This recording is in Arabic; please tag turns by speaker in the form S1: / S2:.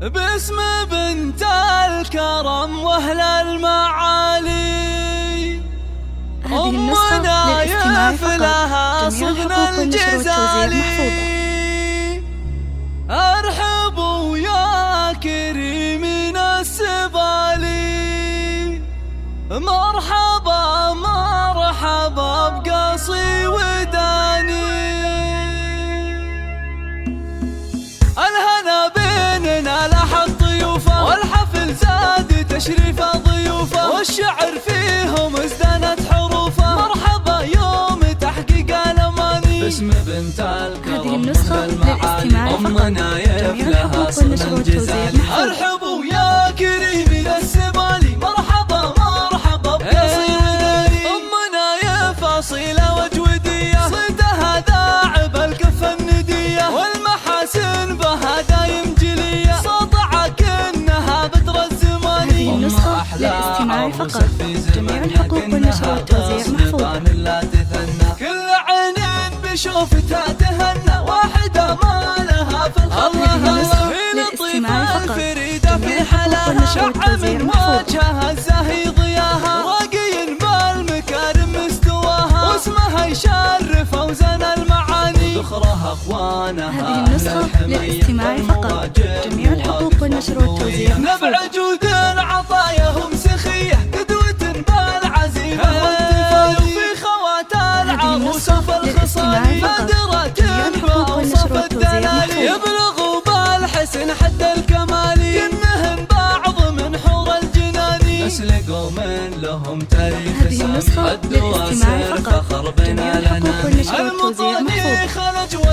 S1: باسم بنت الكرم واهل المعالي.
S2: هذه النسخة للاستماع فقط. جميع الحقوق والنشر والتوزيع محفوظة.
S1: ارحبوا يا كريمين السبالي، مرحبا مرحبا بقصي وداني. الهنا بيننا لحق ضيوفه، والحفل زاد تشريف ضيوفه، والشعر فيهم ازدانت حروفه. مرحبا يوم تحقيق الاماني، باسم بنت الكرم
S2: هذه النسخة للاستماع فقط. جميع الحقوق والنشر والتوزيع محفوظة.
S1: ارحبوا يا كريمين السبالي، مرحبا مرحبا بقصي وداني. امنا يا فصيلة وجودية، صيدها ذاعب الكفة الندية، والمحاسن بها دايم جلية، ساطعة كأنها بدر الزمان.
S2: هذه النسخة للاستماع فقط. جميع الحقوق والنشر والتوزيع محفوظة.
S1: كل عين بشوفتها تهنى، واحدة ما لها في الخط.
S2: هذه النسخة للاستماع فقط. جميع الحقوق والنشر والتوزيع محفوظة.
S1: وجهها الزاهي ضياها، راقي بالمكارم مستواها، واسمها يشرف اوزان المعاني، ذخرها اخوانها.
S2: هذه النسخة للاستماع فقط. جميع الحقوق والنشر والتوزيع محفوظة.
S1: نبع جود عطاياهم سخية، قدوة بالعزيمة والتفاني، وفي خوات العروس وفي الخصال بادرة بأوصاف الدلال، يبلغوا بالحسن حد الكمال، ينهن بعض من حور الجنان. نسل قوم لهم تاريخ
S2: هذه النسخة للاستماع فقط. جميع الحقوق والنشر والتوزيع محفوظة.